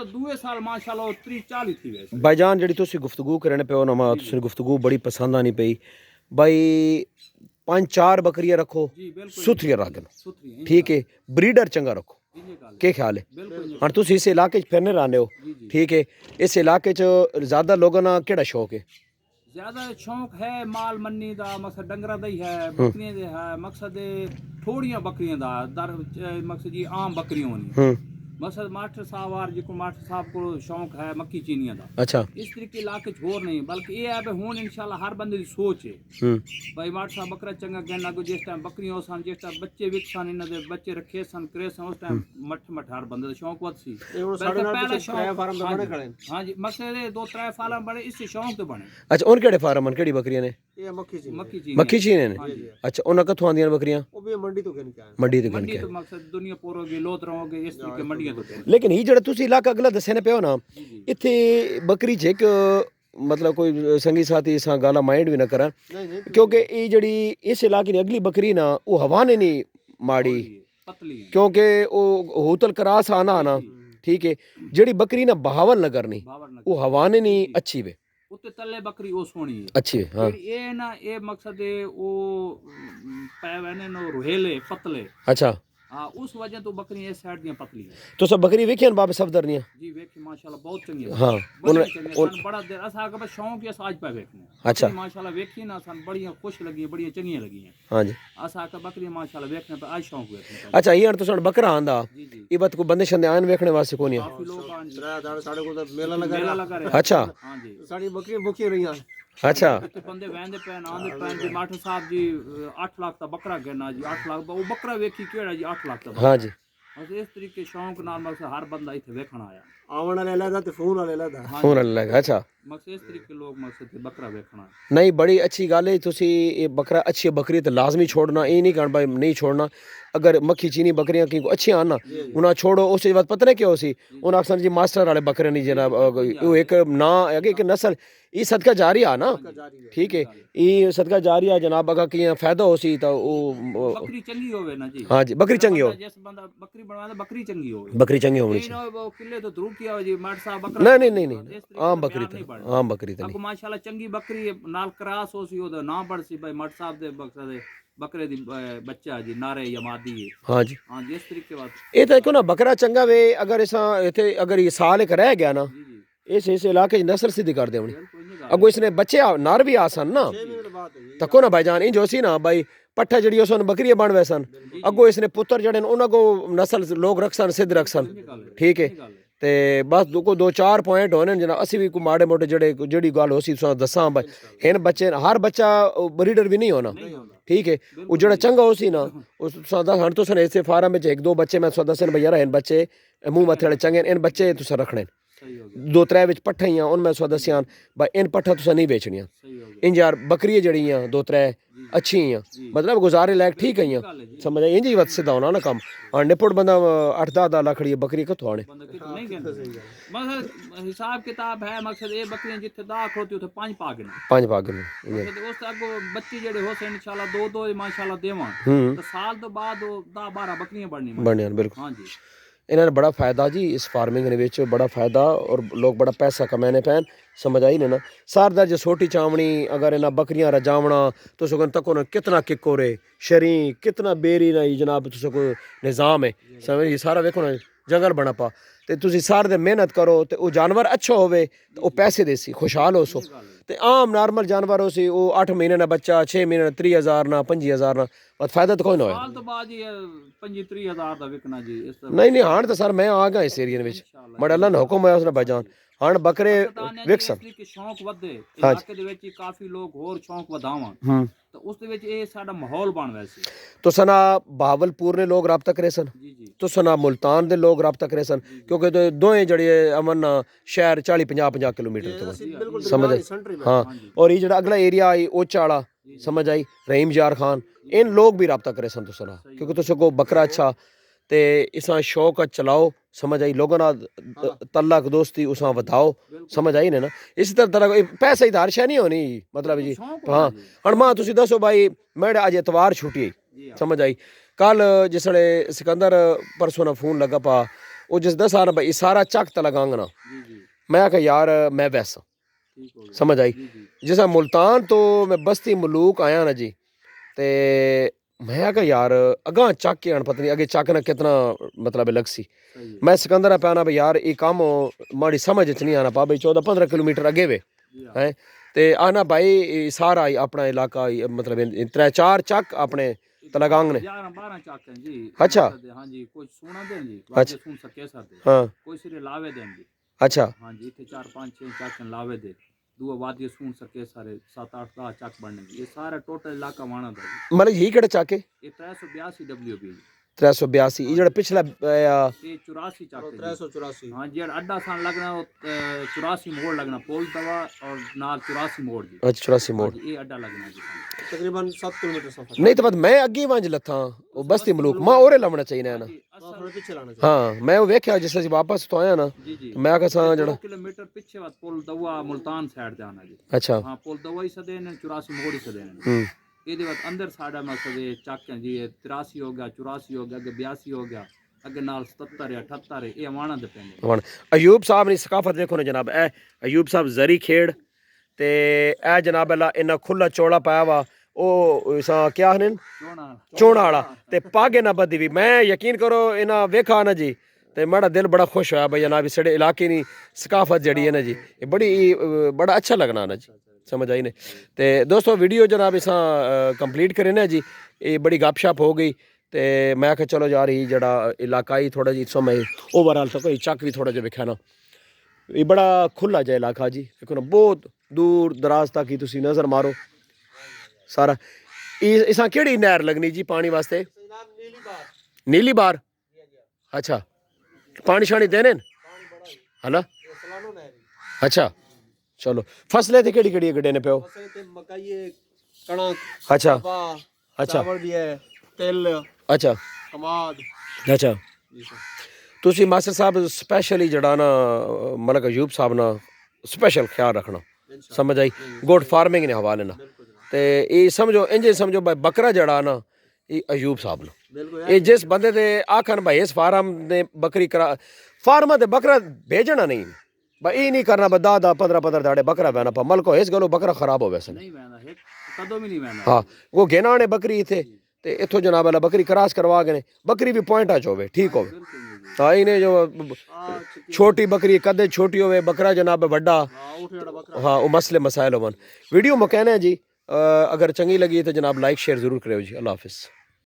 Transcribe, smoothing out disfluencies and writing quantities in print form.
तो 2 साल माशाल्लाह 30-40 थी वैसे भाईजान जी तुसी गुफ्तगू करने पे हो ना मां तुसी गुफ्तगू बड़ी पसंद आनी पई भाई 5-4 बकरियां रखो जी बिल्कुल सुथरियां रखो सुथरी ठीक है ब्रीडर चंगा रखो इंजे गल क्या ख्याल है बिल्कुल हाँ तुसी इस इलाके च फिरने रहने हो जी जी ठीक है इस इलाके च ज़्यादा लोगों ना केड़ा शौक है ज्यादा शौक है माल मन्नी दा मकसद डंगरा दा ही है हम्म बकरियां दे है मकसद थोड़ियां बकरियां दा दर मकसद जी आम बकरियां होनी हम्म मकसद मास्टर साहब आर जिको मास्टर साहब को शौक है मक्की चीनियां दा अच्छा इस तरीके इलाके च होर नहीं बल्कि ये है भी हुन इंशाल्लाह हर बंदे दी सोच है भाई मास्टर साहब बकरा चंगा कहना को जिस टाइम बकरियां सन जिस टाइम बच्चे विकसन इन्हां दे बच्चे रखे सन करे सन उस टाइम मठ हर बंदे दा शौक वध सी बल्कि पहला शौक फार्म बने खड़े हां जी मकसद 2-3 फार्म बने इससे शौक तो बने अच्छा उन केड़े फार्म न केड़ी बकरियां ने ये मक्खी ची मक्की मक्खी चीने ने अच्छा उन्हां कथों आंदियां ने बकरियां वो भी मंडी तो कहने क्या है मंडी ते मंडी गण तो मकसद दुनिया पोरोगे लोतरों होगे इस तरीके मंडियां तो कहने लेकिन ये जेड़ा तुसी इलाका अगला दस्से ने पियो ना जी जी इत्थे बकरी च एक मतलब कोई संगी साथी इस गाला माइंड भी ना करा नहीं क्योंकि ये जड़ी इस इलाके की अगली बकरी ना वो हवा ने नहीं माड़ी पतली है क्योंकि वो होतल करास आना ना ठीक है जड़ी बकरी ना बहावल न करनी बाबर न वो हवा ने नहीं अच्छी वे उत्ते तले बकरी ओ सोनी है अच्छी वे हाँ फिर ये ना ये मकसद है वो पैवने नो रोहेले पतले अच्छा हाँ उस वजह तो बकरी इस साइड दियां पतली है तो सब बकरी वेखी न बाबे सफदर दियां जी वेखी माशाल्लाह बहुत चंगी है हाँ बड़ी चंगी सन बड़ा देर असा का शौक है आज पे वेखने अच्छा। बकरी माशाल्लाह वेखी ना सन बढ़िया खुश लगी बढ़िया चंगी लगी हैं हाँ जी असा का बकरी माशाल्लाह वेखने पे आज शौक वेखने अच्छा ये तो सन बकरा आंदा जी जी ये बात को बंदे शंदे आन वेखने वास्ते कोनी है काफी लोग आन जी साढ़े को तो मेला लगा मेला लगा रहे अच्छा हाँ जी साड़ी बकरी भूखी रही हैं अच्छा इतने बंदे वहंदे पैन आंदे पैन जी मास्टर साहब जी 8 लाख का बकरा कहना जी 8 लाख वो बकरा वेखी केड़ा जी 8 लाख का हाँ जी बस इस तरीके शौक नाल मकसद हर बंदा इत्थे वेखण आया आवन वाले अलग ते फोन वाले अलग हाँ फोन लगा अच्छा मकसद इस तरीके लोग मकसद बकरा वेखण आए नहीं बड़ी अच्छी गल है तुसी ये बकरा अच्छी बकरी तो लाजमी छोड़ना ये नहीं कहना भाई नहीं छोड़ना अगर मक्खी चीनी बकरियां की अच्छी आन ना उन्हें छोड़ो उस बात पता नहीं क्या होसी उन्हें अक्सर जी मास्टर वाले बकरे नहीं जनाब वो एक ना आगे एक नस्ल ये सदका जारी आ ना ठीक है ये सदका जारी आ जनाब अगर की फायदा होसी तो वो बकरी चंगी होवे ना जी हाँ जी बकरी चंगी हो जिस बंदा बकरी बनवादा बकरी चंगी होवे बकरी चंगी होनी ये चाहिए ना वो किले तो ध्रुव किया हो जी माट साहब बकरा नहीं आम बकरी तो आम बकरी तो आपको माशाल्लाह चंगी बकरी नाल क्रास होसी ओदा ना बढ़ सी भाई मट साहब दे मकसद बकरे दी बच्चा जी नारे या मादी है हाँ जी हाँ जी इस तरीके बात ये तो क्यों ना बकरा चंगा वे अगर इसा इथे अगर ये साल एक रह गया ना जी जी इस इलाके च नस्ल सीधी कर दे उन्हें बिल्कुल नहीं अगो इसने बच्चे नर भी आसन ना 6 मिनट बाद है तको ना भाईजान इंज होसी ना भाई पट्ठा जड़ी उसन बकरियां बन वैसन अगो इसने पुत्र जड़े उन्हें को नस्ल लोग रखसन सिद्ध रखसन ठीक है ते बस दो चार पॉइंट होने जना असी भी को माड़े मोटे जड़े जड़ी गल होसी तुसा दसा भाई हेन बच्चे हर बच्चा ब्रीडर भी नहीं होना ठीक है वो जड़ा चंगा होसी ना उस तुसा हन तुसन ऐसे फार्म में एक दो बच्चे मैं तुसा दसन भैया इन बच्चे मुंह मथे वाले चंगे इन बच्चे तुसा रखने सही हो गया 2-3 विच पट्ठा ही उनमें तुसा दसियां भाई इन पट्ठा तुसा नहीं बेचनियां सही हो गया इन यार बकरियां जड़ियां 2-3 अच्छी हैं मतलब गुजारे लायक ठीक हैं समझ आई इंज ही वत सीधा होना ना काम और निपुण बंदा 8-10 लाख खड़ी बकरी कथों आने बंदा कितना नहीं कहता मकसद हिसाब किताब है मकसद ये बकरियां जिथे दाख होती उथे 5 पागे ना 5 भाग में मकसद उस अगो बच्चे जेड़े होसे इंशाल्लाह दो माशाल्लाह देवा तो साल तो बाद 10-12 बकरियां बढ़नी बढ़िया बिल्कुल हाँ जी इन्हें बड़ा फायदा जी इस फार्मिंग ने विच बड़ा फायदा और लोग बड़ा पैसा कमाने पैन समझ आई ना सारदार जो छोटी चावनी अगर इन्हें बकरियां रजावना तो सगन तको न कितना किकोरे शरी कितना बेरी ना जनाब तो को निज़ाम है समझ ये सारा वेखो ना जंगल बना पा ते तुसी सारे दिन मेहनत करो ते वो जानवर अच्छा होवे तो वो पैसे देसी खुशहाल हो सो ते आम नॉर्मल जानवर हो सी वो 8 महीने ना बच्चा 6 महीने 30,000 ना 25,000 ना बस फायदा तो कोई ना होए साल तो बाद ही 25-30 हज़ार दा विकना जी इस तरह नहीं हाण तो सर मैं आ गया इस एरिया में बड़ा अल्लाह ने हुक्म है उसने भाईजान हाण बकरे विकसन कि शौक वधे इलाके ਦੇ ਵਿੱਚ ਕਾਫੀ ਲੋਕ ਹੋਰ ਸ਼ੌਕ ਵਧਾਵਾਂ ਤਾਂ ਉਸ ਦੇ ਵਿੱਚ ਇਹ ਸਾਡਾ ਮਾਹੌਲ ਬਣ ਵੈਸੇ तो सना बहावलपुर ने लोग रब्ता करे सन ਜੀ ਜੀ तो सना मुल्तान दे लोग रब्ता करे सन क्योंकि तो दोएं जड़े अमन शहर 40-50 किलोमीटर तो बिल्कुल समझ आई सेंटर में हाँ और ये जड़ा अगला एरिया आई ओचा वाला समझ आई रहीम जार खान इन लोग भी रब्ता करे सन तो सना क्योंकि तो सको बकरा अच्छा ते इसा शौक चलाओ समझ आई लोगों ना तल्लक दोस्ती उसा बताओ समझ आई ना इसी तरह पैसा ही हर शै नहीं होनी मतलब जी हाँ हण मां तुसी दसो भाई मेरे अज इतवार छुट्टी समझ आई कल जिसले सिकंदर परसों ना फोन लगा पा ਉਹ ਜਿਸ ਦੱਸਾਂ ਨਾ ਬਈ ਸਾਰਾ ਚੱਕ ਤ ਲਗਾਂਗਣਾ जी जी ਮੈਂ ਕਿਹਾ ਯਾਰ ਮੈਂ ਵੈਸਾ ठीक हो गया ਸਮਝ ਆਈ जी जी ਜਿਸਾ ਮੁਲਤਾਨ ਤੋਂ ਮੈਂ ਬਸਤੀ ਮਲੂਕ ਆਇਆ ਨਾ ਜੀ ਤੇ ਮੈਂ ਕਿਹਾ ਯਾਰ ਅਗਾਂ ਚੱਕ ਕੇ ਆਣ ਪਤਾ ਨਹੀਂ ਅੱਗੇ ਚੱਕ ਨਾ ਕਿਤਨਾ ਮਤਲਬ ਲੱਗ ਸੀ सही है ਮੈਂ ਸਿਕੰਦਰਾ ਪਿਆਣਾ ਬਈ ਯਾਰ ਇਹ ਕੰਮ ਮਾੜੀ ਸਮਝ ਚ ਨਹੀਂ ਆਣਾ ਪਾ ਬਈ 14-15 ਕਿਲੋਮੀਟਰ ਅੱਗੇ ਵੇ जी हाँ ਹੈ ਤੇ ਆਨਾ ਭਾਈ ਇਹ ਸਾਰਾ ਹੀ ਆਪਣਾ ਇਲਾਕਾ ਹੀ ਮਤਲਬ 3-4 ਚੱਕ ਆਪਣੇ ਤਲਗਾਂਗ ਨੇ 11-12 ਚੱਕ हैं जी अच्छा। हाँ जी कोई सुना दें जी अच्छा। बाकी सुन सके साथे ਹਾਂ कोई सिरे लावे दें जी ਅੱਛਾ हाँ जी इतने 4-5-6 ਚੱਕ लावे दे दो वादी सुन सके सारे 7-8-10 ਚੱਕ बनने ये सारा टोटल इलाका वाना था जी ਮਤਲਬ ਇਹ ਕਿਹੜੇ ਚੱਕ ਹੈ ये 382 WB 382 ਇਹ ਜਿਹੜਾ ਪਿਛਲਾ ये 84 ਚੱਕ है जी। 384 हाँ जी अड्डा सान लगना 84 मोड़ लगना पोल दवा और नाल 84 मोड़ जी ਅੱਛਾ 84 ਮੋੜ हाँ जी, ये अड्डा लगना जी हाँ। तकरीबन 7 किलोमीटर सफर ਨਹੀਂ ਤਾਂ ਬਾਅਦ ਮੈਂ ਅੱਗੇ ਵਾਂਝ ਲੱਥਾਂ ਉਹ ਬਸਤੀ ਮਲੂਕ ਮੈਂ ਔਰੇ ਲਵਣਾ ਚਾਹੀਦਾ ਨਾ जी, असल- थोड़ा पीछे लाना चाहिए ਹਾਂ ਮੈਂ ਉਹ ਵੇਖਿਆ ਜਿਸ ਅਸੀਂ ਵਾਪਸ ਤੋਂ ਆਇਆ ਨਾ जी जी ਮੈਂ ਕਿਹਾ ਸਾਂ 2 ਜਿਹੜਾ किलोमीटर पीछे बाद पुल दवा मुल्तान साइड जाना जी ਅੱਛਾ हाँ पुल दवा ही सदे ने 84 मोड़ ही सदे ने ਹੂੰ ਇਹਦੇ ਬਾਅਦ ਅੰਦਰ ਸਾਡਾ ਮਸਲੇ ਚੱਕ ਹੈ ਜੀ 83 ਹੋ ਗਿਆ 84 ਹੋ ਗਿਆ ਅੱਗੇ 82 ਹੋ ਗਿਆ ਅੱਗੇ ਨਾਲ 77 ਹੈ 78 ਹੈ ਇਹ ਆਵਾਣਾ ਦੇ ਪੈਂਦੇ ਹੁਣ ਅਯੂਬ ਸਾਹਿਬ ਦੀ ਸਕਾਫਤ ਵੇਖੋ ਨਾ ਜਨਾਬ ਇਹ ਅਯੂਬ ਸਾਹਿਬ ਜ਼ਰੀ ਖੇੜ ਤੇ ਇਹ ਜਨਾਬ ਅੱਲਾ ਇਹਨਾਂ ਖੁੱਲਾ ਚੌੜਾ ਪਾਇਆ ਵਾ ਉਹ ਸਾ ਕਿਆ ਨੇ ਚੋਣਾ ਚੋਣਾ ਵਾਲਾ ਤੇ ਪਾਗੇ ਨਾ ਬੱਦੀ ਵੀ ਮੈਂ ਯਕੀਨ ਕਰੋ ਇਹਨਾਂ ਵੇਖਾ ਨਾ ਜੀ ਤੇ ਮੇਰਾ ਦਿਲ ਬੜਾ ਖੁਸ਼ ਹੋਇਆ ਬਈ ਜਨਾਬ ਸਾਡੇ ਇਲਾਕੇ ਦੀ ਸਕਾਫਤ ਜਿਹੜੀ ਹੈ ਨਾ ਜੀ ਇਹ ਬੜੀ ਬੜਾ ਅੱਛਾ ਲੱਗਣਾ ਨਾ ਜੀ समझ आई ने ते दोस्तों वीडियो जनाब इसा कंप्लीट करें ना जी ये बड़ी गपशप हो गई ते मैं आख्या चलो यार ये जड़ा इलाका ही थोड़ा जी समय ओवरऑल तो कोई चक भी थोड़ा जिहा वेख्या ना ये बड़ा खुला जा इलाका जी देखो ना बहुत दूर दराज तक ही तुसी नज़र मारो सारा इसा केड़ी नहर लगनी जी पानी वास्ते नीली बार अच्छा पानी शानी देने है ना अच्छा चलो फसलें तो केड़ी केड़ी गड्ढे ने पियो मकई है कणक अच्छा कपास अच्छा चावल भी है तिल अच्छा कमाद अच्छा जी सर ਤੁਸੀਂ ਮਾਸਟਰ ਸਾਹਿਬ ਸਪੈਸ਼ਲੀ ਜਿਹੜਾ ਨਾ ਮਲਕ ਅਯੂਬ ਸਾਹਿਬ ਨਾਲ ਸਪੈਸ਼ਲ ਖਿਆਲ ਰੱਖਣਾ ਸਮਝ ਆਈ ਗੁੱਡ ਫਾਰਮਿੰਗ ਦੇ ਹਵਾਲੇ ਨਾਲ ਤੇ ਇਹ ਸਮਝੋ ਇੰਜੇ ਸਮਝੋ ਭਾਈ ਬੱਕਰਾ ਜਿਹੜਾ ਨਾ ਇਹ ਅਯੂਬ ਸਾਹਿਬ ਨੂੰ बिल्कुल ਇਹ ਜਿਸ ਬੰਦੇ ਦੇ ਆਖਣ ਭਾਈ ਇਸ ਫਾਰਮ ਨੇ ਬੱਕਰੀ ਕਰਾ ਫਾਰਮਾਂ ਤੇ ਬੱਕਰਾ ਭੇਜਣਾ ਨਹੀਂ भाई ये नहीं करना बदा 15 दाड़े बकरा बहना पा मल को इस गलो बकरा खराब हो वैसे नहीं बहना है कदों भी नहीं बहना हाँ वो घेना ने बकरी इथे ते इथों जनाब वाला बकरी क्रॉस करवा के बकरी भी पॉइंट अच होवे ठीक होवे हाँ इन्हें जो छोटी बकरी कदे छोटी होवे बकरा जनाब बड़ा हाँ वो मसले मसाइल होवन वीडियो मुकैने जी अगर चंगी लगी तो जनाब लाइक शेयर जरूर करो जी अल्लाह हाफिज़।